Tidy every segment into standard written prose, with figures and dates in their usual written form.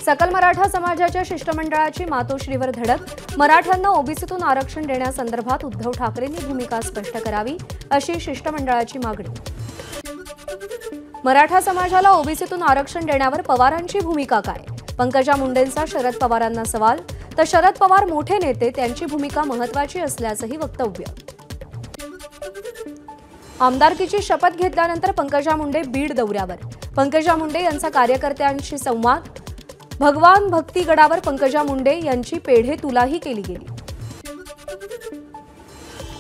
सकल मराठा समाजाच्या शिष्टमंडळाची मातोश्रीवर धडक। मराठ्यांना ओबीसीतून आरक्षण देण्यासंदर्भात उद्धव ठाकरेंनी भूमिका स्पष्ट करावी अशी शिष्टमंडळाची मागणी। मराठा समाजाला ओबीसीतून आरक्षण देण्यावर पवारांची भूमिका काय? पंकजा मुंडेंचा शरद पवारांना सवाल। तर शरद पवार मोठे नेते, त्यांची भूमिका महत्त्वाची असल्याचंही वक्तव्य। आमदारकीची शपथ घेतल्यानंतर पंकजा मुंडे बीड दौऱ्यावर। पंकजा मुंडे यांचा कार्यकर्त्यांशी संवाद। भगवान भक्तीगडावर पंकजा मुंडे यांची पेढे तुलाही केली गेली।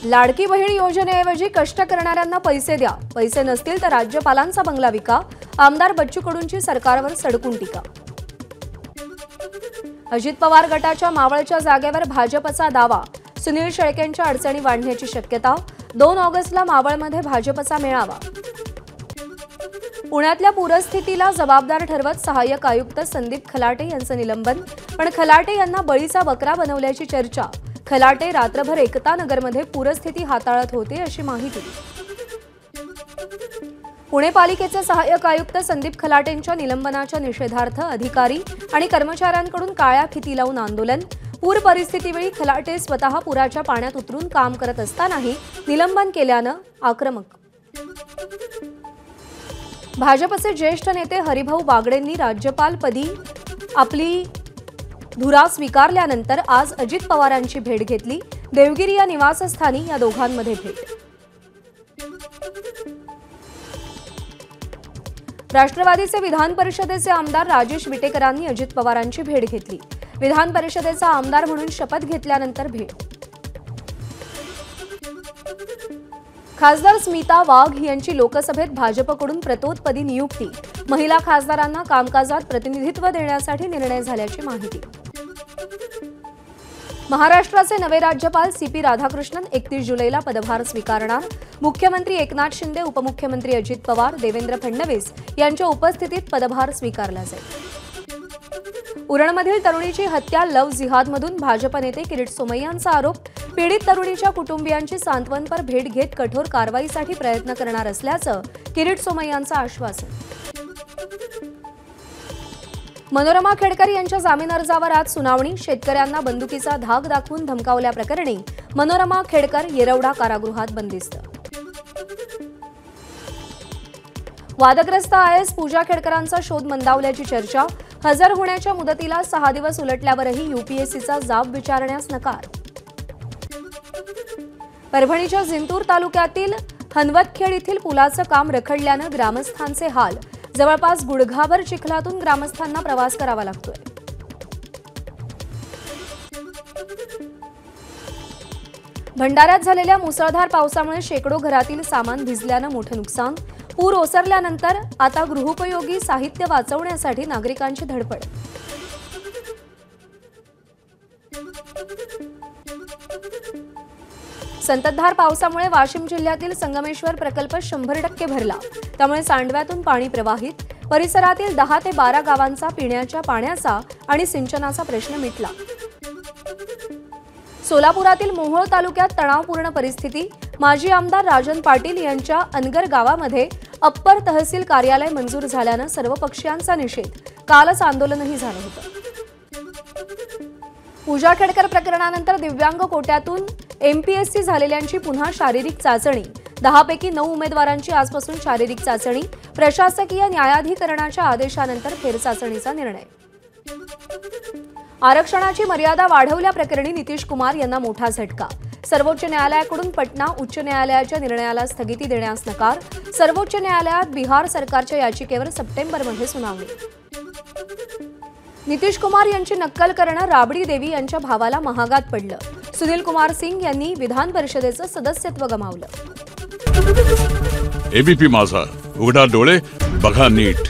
लाडकी बहीण योजनेऐवजी कष्ट करणाऱ्यांना पैसे द्या, पैसे नसतील तर राज्यपालांचा बंगला विका। आमदार बच्चू कडूंची सरकारवर सडकून टीका। अजित पवार गटाच्या मावळच्या जागेवर भाजपचा दावा। सुनील शेळकेंच्या अडचणी वाढण्याची शक्यता। 2 ऑगस्टला मावळमध्ये भाजपचा मेळावा। पुण्यातल्या पूरस्थितीला जबाबदार ठरवत सहाय्यक आयुक्त संदीप खलाटे यांचं निलंबन। पण खलाटे यांना बळीचा बकरा बनवल्याची चर्चा। खलाटे रात्रभर एकता नगरमध्ये पूरस्थिती हाताळत होते अशी माहिती। पुणे पालिकेचे सहाय्यक आयुक्त संदीप खलाटेंच्या निलंबनाच्या निषेधार्थ अधिकारी आणि कर्मचाऱ्यांकडून काळ्या फिती लावून आंदोलन। पूर परिस्थितीवेळी खलाटे स्वतः पुराच्या पाण्यात उतरून काम करत असतानाही निलंबन केल्यानं आक्रमक। भाजपचे ज्येष्ठ नेते हरिभाऊ बागडेंनी राज्यपालपदी आपली धुरा स्वीकारल्यानंतर आज अजित पवारांची भेट घेतली। देवगिरी या निवासस्थानी या दोघांमध्ये भेट। राष्ट्रवादीचे विधान परिषदेचे आमदार राजेश विटेकरांनी अजित पवारांची भेट घेतली। विधान परिषदेचा आमदार म्हणून शपथ घेतल्यानंतर भेट। खासदार स्मिता वाघ यांची लोकसभेत भाजपकडून प्रतोदपदी नियुक्ती। महिला खासदारांना कामकाजात प्रतिनिधित्व देण्यासाठी निर्णय झाल्याची माहिती। महाराष्ट्राचे नवे राज्यपाल सीपी राधाकृष्णन 31 जुलैला पदभार स्वीकारणार। मुख्यमंत्री एकनाथ शिंदे, उपमुख्यमंत्री अजित पवार, देवेंद्र फडणवीस यांच्या उपस्थितीत पदभार स्वीकारला जाईल। उरणमधील तरुणीची हत्या लव्ह जिहादमधून भाजप नेते किरीट सोमय्यांचा आरोप। पीडित तरुणीच्या कुटुंबियांची सांत्वनपर भेट घेत कठोर कारवाईसाठी प्रयत्न करणार असल्याचं किरीट सोमय्यांचं आश्वासन। मनोरमा खेडकर यांच्या जामीन अर्जावर आज सुनावणी। शेतकऱ्यांना बंदुकीचा धाक दाखवून धमकावल्याप्रकरणी मनोरमा खेडकर येरवडा कारागृहात बंदिस्त। वादग्रस्त आयएस पूजा खेडकरांचा शोध मंदावल्याची चर्चा। हजर होण्याच्या मुदतीला 6 दिवस उलटल्यावरही यूपीएससीचा जाब विचारण्यास नकार। परभणीच्या जिंतूर तालुक्यातील हनवतखेड येथील पुलाचं काम रखडल्यानं ग्रामस्थांचे हाल। जवळपास गुडघाभर चिखलातून ग्रामस्थांना प्रवास करावा लागतोय। भंडाऱ्यात झालेल्या मुसळधार पावसामुळे शेकडो घरातील सामान भिजल्यानं मोठं नुकसान। पूर ओसरल्यानंतर आता गृहोपयोगी साहित्य वाचवण्यासाठी नागरिकांची धडपड। संततधार पावसामुळे वाशिम जिल्ह्यातील संगमेश्वर प्रकल्प 100% भरला। त्यामुळे सांडव्यातून पाणी प्रवाहित। परिसरातील 10 ते 12 गावांचा पिण्याच्या पाण्याचा आणि सिंचनाचा प्रश्न मिटला। सोलापुरातील मोहोळ तालुक्यात तणावपूर्ण परिस्थिती। माजी आमदार राजन पाटील यांच्या अनगर गावामध्ये अप्पर तहसील कार्यालय मंजूर झाल्यानं सर्वपक्षीयांचा निषेध। कालच आंदोलनही झालं होतं। पूजा खेडकर प्रकरणानंतर दिव्यांग कोट्यातून एमपीएससी झालेल्यांची पुन्हा शारीरिक चाचणी। 10 पैकी 9 उमेदवारांची आजपासून शारीरिक चाचणी। प्रशासकीय न्यायाधिकरणाच्या आदेशानंतर फेरचाचणीचा निर्णय। आरक्षणाची मर्यादा वाढवल्याप्रकरणी नितीश कुमार यांना मोठा झटका। सर्वोच्च न्यायालयाकडून पटना उच्च न्यायालयाच्या निर्णयाला स्थगिती देण्यास नकार। सर्वोच्च न्यायालयात बिहार सरकारच्या याचिकेवर सप्टेंबरमध्ये सुनावणी। नितीश कुमार यांची नक्कल करणं राबडी देवी यांच्या भावाला महागात पडलं। सुनील कुमार सिंग यांनी विधान परिषदेचं सदस्यत्व गमावलं। एबीपी माझा, उघडा डोळे बघा नीट।